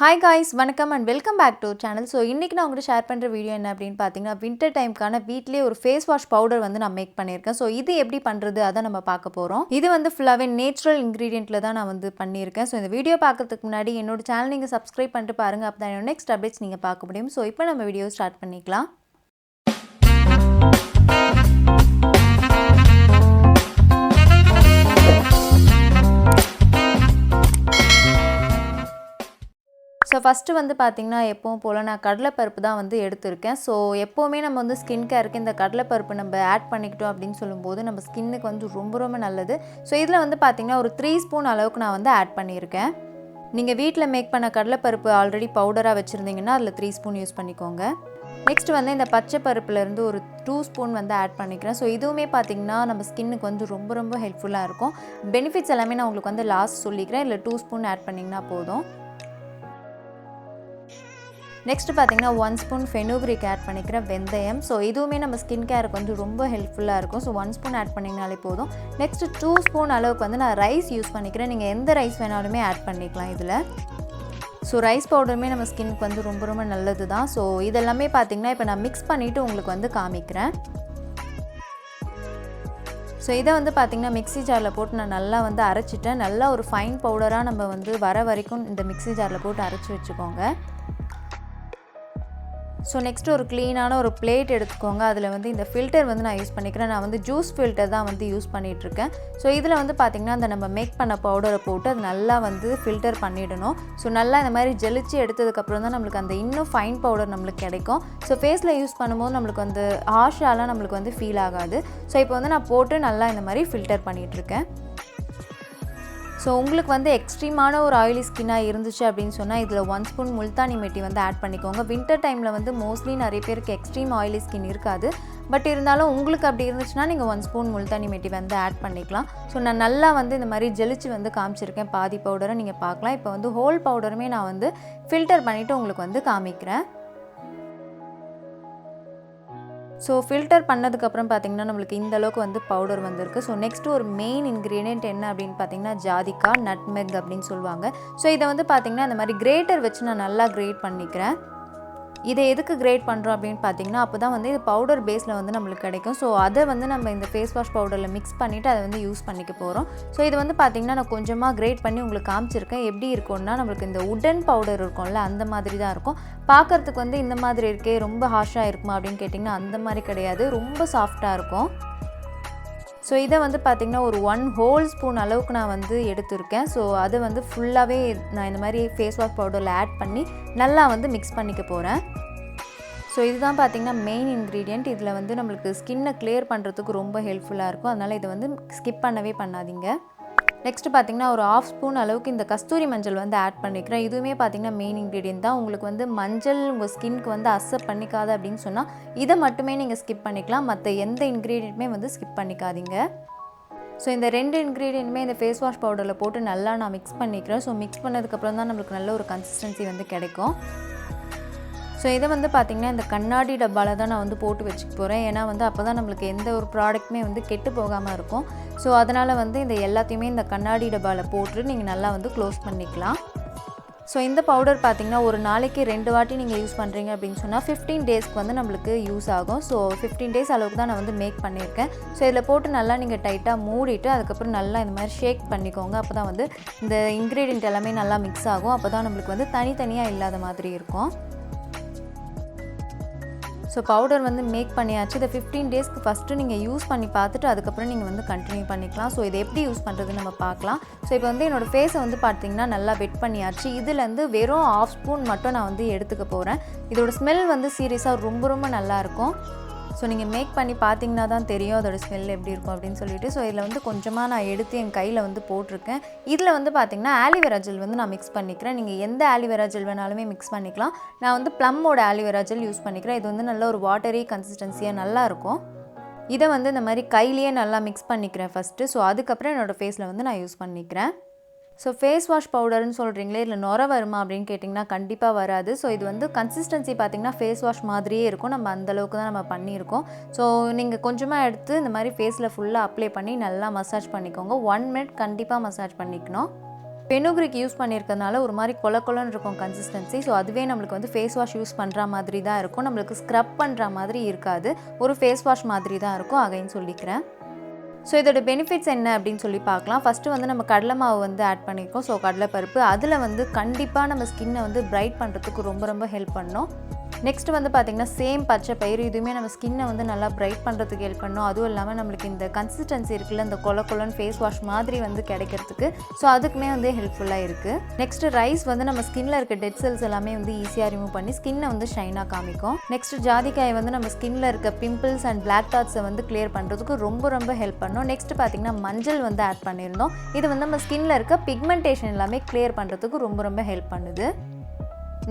Hi guys, வணக்கம் and welcome back to channel. So இன்னைக்கு நான் உங்களுக்கு ஷேர் பண்ற வீடியோ என்ன அப்படினு பாத்தீங்கன்னா winter டைம்க்கான வீட்லயே ஒரு ஃபேஸ் வாஷ் பவுடர் வந்து நான் மேக் பண்ணிருக்கேன். So இது எப்படி பண்றது அத நம்ம பார்க்க போறோம். இது வந்து ஃபுல்லாவே நேச்சுரல் இன்கிரிடியன்ட்ல தான் நான் வந்து பண்ணிருக்கேன். So இந்த வீடியோ பார்க்கிறதுக்கு முன்னாடி என்னோட சேனல் நீங்க Subscribe பண்ணிட்டு பாருங்க. அப்பதான் என்னோட நெக்ஸ்ட் அப்டேட்ஸ் நீங்க பார்க்க முடியும். So இப்போ நம்ம வீடியோ ஸ்டார்ட் பண்ணிக்கலாம். So first வந்து பாத்தீங்கன்னா எப்பவும் போல நான் கடலை பருப்பு தான் வந்து எடுத்துர்க்கேன். So எப்பவுமே நம்ம வந்து ஸ்கின் கேருக்கு இந்த கடலை பருப்பு நம்ம ஆட் பண்ணிக்கிட்டோம் அப்படினு சொல்லும்போது நம்ம ஸ்கின்னுக்கு வந்து ரொம்ப நல்லது. So இதுல வந்து பாத்தீங்கன்னா ஒரு 3 ஸ்பூன் அளவுக்கு நான் வந்து ஆட் பண்ணியிருக்கேன். நீங்க வீட்ல மேக் பண்ண கடலை பருப்பு ஆல்ரெடி பவுடரா வச்சிருந்தீங்கன்னா அதுல 3 ஸ்பூன் யூஸ் பண்ணிக்கோங்க. நெக்ஸ்ட் வந்து இந்த பச்சை பருப்புல இருந்து ஒரு 2 ஸ்பூன் வந்து ஆட் பண்ணிக்கிறேன். ஸோ இதுவுமே பார்த்தீங்கன்னா நம்ம ஸ்கின்னுக்கு வந்து ரொம்ப ஹெல்ப்ஃபுல்லாக இருக்கும். பெனிஃபிட்ஸ் எல்லாமே நான் உங்களுக்கு வந்து லாஸ்ட் சொல்லிக்கிறேன். இல்லை 2 ஸ்பூன் ஆட் பண்ணிங்கன்னா போதும். நெக்ஸ்ட் பார்த்தீங்கன்னா 1 ஸ்பூன் ஃபெனுக்ரிக் ஆட் பண்ணிக்கிறேன். வெந்தயம். ஸோ இதுவுமே நம்ம ஸ்கின் கேருக்கு வந்து ரொம்ப ஹெல்ப்ஃபுல்லாக இருக்கும். ஸோ 1 ஸ்பூன் ஆட் பண்ணிங்கனாலே போதும். நெக்ஸ்ட் 2 ஸ்பூன் அளவுக்கு வந்து நான் ரைஸ் யூஸ் பண்ணிக்கிறேன். நீங்கள் எந்த ரைஸ் வேணாலுமே ஆட் பண்ணிக்கலாம் இதில். ஸோ ரைஸ் பவுடருமே நம்ம ஸ்கின்னுக்கு வந்து ரொம்ப நல்லது தான். ஸோ இதெல்லாமே பார்த்தீங்கன்னா இப்போ நான் மிக்ஸ் பண்ணிவிட்டு உங்களுக்கு வந்து காமிக்கிறேன். ஸோ இதை வந்து பார்த்திங்கன்னா மிக்ஸி ஜாரில் போட்டு நான் நல்லா வந்து அரைச்சிட்டேன். நல்லா ஒரு ஃபைன் பவுடராக நம்ம வந்து வர வரைக்கும் இந்த மிக்ஸி ஜாரில் போட்டு அரைச்சி வச்சுக்கோங்க. ஸோ நெக்ஸ்ட் ஒரு க்ளீனான ஒரு பிளேட் எடுத்துக்கோங்க. அதில் வந்து இந்த ஃபில்டர் வந்து நான் யூஸ் பண்ணிக்கிறேன். நான் வந்து ஜூஸ் ஃபில்டர் தான் வந்து யூஸ் பண்ணிகிட்ருக்கேன். ஸோ இதில் வந்து பார்த்திங்கன்னா அந்த நம்ம மேக் பண்ண பவுடரை போட்டு அது நல்லா வந்து ஃபில்டர் பண்ணிடணும். ஸோ நல்லா இந்த மாதிரி ஜெலிச்சு எடுத்ததுக்கப்புறம் தான் நம்மளுக்கு அந்த இன்னும் ஃபைன் பவுடர் நம்மளுக்கு கிடைக்கும். ஸோ ஃபேஸில் யூஸ் பண்ணும்போது நம்மளுக்கு வந்து ஹார்ஷாலாம் நம்மளுக்கு வந்து ஃபீல் ஆகாது. ஸோ இப்போ வந்து நான் போட்டு நல்லா இந்த மாதிரி ஃபில்டர் பண்ணிகிட்ருக்கேன். ஸோ உங்களுக்கு வந்து எக்ஸ்ட்ரீமான ஒரு ஆயிலி ஸ்கின்னாக இருந்துச்சு அப்படின்னு சொன்னால் இதில் 1 ஸ்பூன் முல்தானி மெட்டி வந்து ஆட் பண்ணிக்கோங்க. வின்டர் டைமில் வந்து மோஸ்ட்லி நிறைய பேருக்கு எக்ஸ்ட்ரீம் ஆயிலி ஸ்கின் இருக்காது. பட் இருந்தாலும் உங்களுக்கு அப்படி இருந்துச்சுன்னா நீங்கள் 1 ஸ்பூன் முல்தானி மெட்டி வந்து ஆட் பண்ணிக்கலாம். ஸோ நான் நல்லா வந்து இந்த மாதிரி ஜெலிச்சு வந்து காமிச்சிருக்கேன். பாதி பவுடரை நீங்கள் பார்க்கலாம். இப்போ வந்து ஹோல் பவுடருமே நான் வந்து ஃபில்டர் பண்ணிவிட்டு உங்களுக்கு வந்து காமிக்கிறேன். ஸோ ஃபில்டர் பண்ணதுக்கப்புறம் பார்த்திங்கன்னா நம்மளுக்கு இந்த அளவுக்கு வந்து பவுடர் வந்திருக்கு. ஸோ நெக்ஸ்ட்டு ஒரு மெயின் இன்க்ரீடியன்ட் என்ன அப்படின்னு பார்த்திங்கன்னா ஜாதிக்காய், நட்மெக் அப்படின்னு சொல்லுவாங்க. ஸோ இதை வந்து பார்த்திங்கன்னா இந்த மாதிரி கிரேட்டர் வச்சு நான் நல்லா கிரேட் பண்ணிக்கிறேன். இதை எதுக்கு கிரேட் பண்ணுறோம் அப்படின்னு பார்த்தீங்கன்னா அப்போ தான் வந்து இது பவுடர் பேஸில் வந்து நம்மளுக்கு கிடைக்கும். ஸோ அதை வந்து நம்ம இந்த ஃபேஸ் வாஷ் பவுடரில் மிக்ஸ் பண்ணிவிட்டு அதை வந்து யூஸ் பண்ணிக்க போகிறோம். ஸோ இது வந்து பார்த்திங்கன்னா நான் கொஞ்சமாக கிரேட் பண்ணி உங்களுக்கு காமிச்சிருக்கேன். எப்படி இருக்கும்னா நம்மளுக்கு இந்த உடன் பவுடர் இருக்கும்ல அந்த மாதிரி தான் இருக்கும். பார்க்குறதுக்கு வந்து இந்த மாதிரி இருக்கே ரொம்ப ஹார்ஷாக இருக்குமா அப்படின்னு கேட்டிங்கன்னா அந்த மாதிரி கிடையாது. ரொம்ப சாஃப்டாக இருக்கும். ஸோ இதை வந்து பார்த்திங்கன்னா ஒரு 1 ஹோல் ஸ்பூன் அளவுக்கு நான் வந்து எடுத்துருக்கேன். ஸோ அதை வந்து ஃபுல்லாகவே நான் இந்த மாதிரி ஃபேஸ் வாஷ் பவுடரில் ஆட் பண்ணி நல்லா வந்து மிக்ஸ் பண்ணிக்க போகிறேன். ஸோ இதுதான் பார்த்திங்கன்னா மெயின் இன்க்ரீடியன்ட். இதில் வந்து நம்மளுக்கு ஸ்கின்னை கிளியர் பண்ணுறதுக்கு ரொம்ப ஹெல்ப்ஃபுல்லாக இருக்கும். அதனால் இதை வந்து ஸ்கிப் பண்ணவே பண்ணாதீங்க. நெக்ஸ்ட்டு பார்த்திங்கன்னா ஒரு 1/2 ஸ்பூன் அளவுக்கு இந்த கஸ்தூரி மஞ்சள் வந்து ஆட் பண்ணிக்கிறேன். இதுவுமே பார்த்திங்கன்னா மெயின் இன்க்ரீடியன்ட் தான். உங்களுக்கு வந்து மஞ்சள் உங்கள் ஸ்கின்க்கு வந்து அக்செப்ட் பண்ணிக்காது அப்படின்னு சொன்னால் இதை மட்டுமே நீங்கள் ஸ்கிப் பண்ணிக்கலாம். மற்ற எந்த இன்க்ரீடியண்ட்டுமே வந்து ஸ்கிப் பண்ணிக்காதீங்க. ஸோ இந்த 2 இன்க்ரீடியண்ட்டுமே இந்த ஃபேஸ் வாஷ் பவுடரில் போட்டு நல்லா நான் மிக்ஸ் பண்ணிக்கிறேன். ஸோ மிக்ஸ் பண்ணதுக்கப்புறம் தான் நம்மளுக்கு நல்ல ஒரு கன்சிஸ்டன்சி வந்து கிடைக்கும். ஸோ இதை வந்து பார்த்திங்கன்னா இந்த கண்ணாடி டப்பாவில் தான் நான் வந்து போட்டு வச்சுக்க போகிறேன். ஏன்னா வந்து அப்போ தான் நம்மளுக்கு எந்த ஒரு ப்ராடக்ட்டுமே வந்து கெட்டு போகாமல் இருக்கும். ஸோ அதனால் வந்து இந்த எல்லாத்தையுமே இந்த கண்ணாடி டப்பாவில் போட்டு நீங்கள் நல்லா வந்து க்ளோஸ் பண்ணிக்கலாம். ஸோ இந்த பவுடர் பார்த்திங்கன்னா ஒரு நாளைக்கு 2 வாட்டி நீங்கள் யூஸ் பண்ணுறீங்க அப்படின்னு சொன்னால் 15 டேஸ்க்கு வந்து நம்மளுக்கு யூஸ் ஆகும். ஸோ 15 டேஸ் அளவுக்கு தான் நான் வந்து மேக் பண்ணியிருக்கேன். ஸோ இதில் போட்டு நல்லா நீங்கள் டைட்டாக மூடிட்டு அதுக்கப்புறம் நல்லா இந்த மாதிரி ஷேக் பண்ணிக்கோங்க. அப்போ தான் வந்து இந்த இன்க்ரீடியன்ட் எல்லாமே நல்லா மிக்ஸ் ஆகும். அப்போ தான் நம்மளுக்கு வந்து தனித்தனியாக இல்லாத மாதிரி இருக்கும். ஸோ பவுடர் வந்து மேக் பண்ணியாச்சு. இதை 15 டேஸ்க்கு ஃபஸ்ட்டு நீங்கள் யூஸ் பண்ணி பார்த்துட்டு அதுக்கப்புறம் நீங்கள் வந்து கண்டினியூ பண்ணிக்கலாம். ஸோ இதை எப்படி யூஸ் பண்ணுறதுன்னு நம்ம பார்க்கலாம். ஸோ இப்போ வந்து என்னோடய ஃபேஸை வந்து பார்த்திங்கன்னா நல்லா வெட் பண்ணியாச்சு. இதுலேருந்து வெறும் 1/2 ஸ்பூன் மட்டும் நான் வந்து எடுத்துக்க போகிறேன். இதோட ஸ்மெல் வந்து சீரியஸாக ரொம்ப நல்லாயிருக்கும். ஸோ நீங்கள் மேக் பண்ணி பார்த்தீங்கன்னா தான் தெரியும் அதோடய ஸ்மெல் எப்படி இருக்கும் அப்படின்னு சொல்லிட்டு. ஸோ இதில் வந்து கொஞ்சமாக நான் எடுத்து என் கையில் வந்து போட்டிருக்கேன். இதில் வந்து பார்த்திங்கன்னா ஆலிவேரா ஜெல் வந்து நான் மிக்ஸ் பண்ணிக்கிறேன். நீங்கள் எந்த ஆலிவேரா ஜெல் வேணாலுமே மிக்ஸ் பண்ணிக்கலாம். நான் வந்து ப்ளம்மோட ஆலிவேரா ஜெல் யூஸ் பண்ணிக்கிறேன். இது வந்து நல்ல ஒரு வாட்டரி கன்சிஸ்டன்சியாக நல்லாயிருக்கும். இதை வந்து இந்த மாதிரி கையிலேயே நல்லா மிக்ஸ் பண்ணிக்கிறேன் ஃபஸ்ட்டு. ஸோ அதுக்கப்புறம் என்னோடய ஃபேஸில் வந்து நான் யூஸ் பண்ணிக்கிறேன். ஸோ ஃபேஸ் வாஷ் பவுடர்னு சொல்கிறீங்களே இதில் நுர வருமா அப்படின்னு கேட்டிங்கன்னா கண்டிப்பாக வராது. ஸோ இது வந்து கன்சிஸ்டன்சி பார்த்திங்கன்னா ஃபேஸ் வாஷ் மாதிரியே இருக்கும். நம்ம அந்தளவுக்கு தான் நம்ம பண்ணியிருக்கோம். ஸோ நீங்கள் கொஞ்சமாக எடுத்து இந்த மாதிரி ஃபேஸில் ஃபுல்லாக அப்ளை பண்ணி நல்லா மசாஜ் பண்ணிக்கோங்க. 1 மினிட் கண்டிப்பாக மசாஜ் பண்ணிக்கணும். ஃபெனுக்ரிக் யூஸ் பண்ணியிருக்கிறதுனால ஒரு மாதிரி கொல கொலன்னு இருக்கும் கன்சிஸ்டன்சி. ஸோ அதுவே நம்மளுக்கு வந்து ஃபேஸ் வாஷ் யூஸ் பண்ணுற மாதிரி தான் இருக்கும், நம்மளுக்கு ஸ்க்ரப் பண்ணுற மாதிரி இருக்காது, ஒரு ஃபேஸ் வாஷ் மாதிரி தான் இருக்கும் அகைன் சொல்லிக்கிறேன். ஸோ இதோட பெனிஃபிட்ஸ் என்ன அப்படின்னு சொல்லி பார்க்கலாம். ஃபஸ்ட்டு வந்து நம்ம கடலை மாவு வந்து ஆட் பண்ணியிருக்கோம். ஸோ கடலைப்பருப்பு அதில் வந்து கண்டிப்பாக நம்ம ஸ்கின்னை வந்து பிரைட் பண்ணுறதுக்கு ரொம்ப ரொம்ப ஹெல்ப் பண்ணணும். நெக்ஸ்ட் வந்து பார்த்திங்கன்னா சேம் பச்சை பயிறு, இதுவுமே நம்ம ஸ்கின்னை வந்து நல்லா பிரைட் பண்ணுறதுக்கு ஹெல்ப் பண்ணணும். அதுவும் இல்லாமல் நம்மளுக்கு இந்த கன்சிஸ்டன்சி இருக்குல்ல, இந்த கொல கொலன்னு ஃபேஸ் வாஷ் மாதிரி வந்து கிடைக்கிறதுக்கு, ஸோ அதுக்குமே வந்து ஹெல்ப்ஃபுல்லாக இருக்குது. நெக்ஸ்ட்டு ரைஸ் வந்து நம்ம ஸ்கின்னில் இருக்க டெட் செல்ஸ் எல்லாமே வந்து ஈஸியாக ரிமூவ் பண்ணி ஸ்கின்னை வந்து ஷைனாக காமிக்கும். நெக்ஸ்ட்டு ஜாதிக்காய் வந்து நம்ம ஸ்கின்னில் இருக்க பிம்பிள்ஸ் அண்ட் பிளாக் டாட்ஸை வந்து கிளியர் பண்ணுறதுக்கு ரொம்ப ரொம்ப ஹெல்ப் பண்ணும். நெக்ஸ்ட் பார்த்திங்கன்னா மஞ்சள் வந்து ஆட் பண்ணியிருந்தோம். இது வந்து நம்ம ஸ்கின்னில் இருக்க பிக்மெண்டேஷன் எல்லாமே கிளியர் பண்ணுறதுக்கு ரொம்ப ரொம்ப ஹெல்ப் பண்ணுது.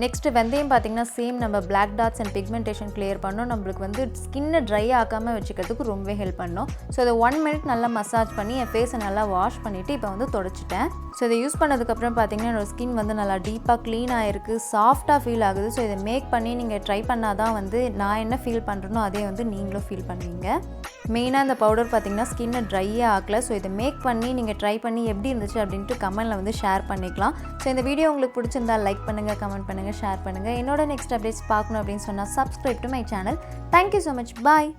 நெக்ஸ்ட்டு வெந்தயம் பார்த்திங்கன்னா சேம் நம்ம black dots and pigmentation clear பண்ணோம், நம்மளுக்கு வந்து ஸ்கின்னை ட்ரை ஆக்காமல் வச்சுக்கிறதுக்கு ரொம்பவே ஹெல்ப் பண்ணோம். ஸோ இதை 1 மினிட் நல்லா மசாஜ் பண்ணி என் ஃபேஸை நல்லா வாஷ் பண்ணிவிட்டு இப்போ வந்து தொடச்சிட்டேன். ஸோ இதை யூஸ் பண்ணதுக்கப்புறம் பார்த்திங்கன்னா என்னோடய ஸ்கின் வந்து நல்லா டீப்பாக க்ளீனாக இருக்குது, சாஃப்டாக ஃபீல் ஆகுது. ஸோ இதை மேக் பண்ணி நீங்கள் ட்ரை பண்ணால் தான் வந்து நான் என்ன ஃபீல் பண்ணுறனோ அதே வந்து நீங்களும் ஃபீல் பண்ணுவீங்க. மெயினாக இந்த பவுடர் பார்த்திங்கன்னா ஸ்கின்னை ட்ரையே ஆக்கலை. ஸோ இதை மேக் பண்ணி நீங்கள் ட்ரை பண்ணி எப்படி இருந்துச்சு அப்படின்ட்டு கமெண்ட்டில் வந்து ஷேர் பண்ணிக்கலாம். ஸோ இந்த வீடியோ உங்களுக்கு பிடிச்சிருந்தா லைக் பண்ணுங்கள், கமெண்ட் பண்ணுங்கள், ஷேர் பண்ணுங்கள். என்னோட நெக்ஸ்ட் அப்டேட்ஸ் பார்க்கணும் அப்படின்னு சொன்னால் subscribe to my channel. Thank you so much. Bye.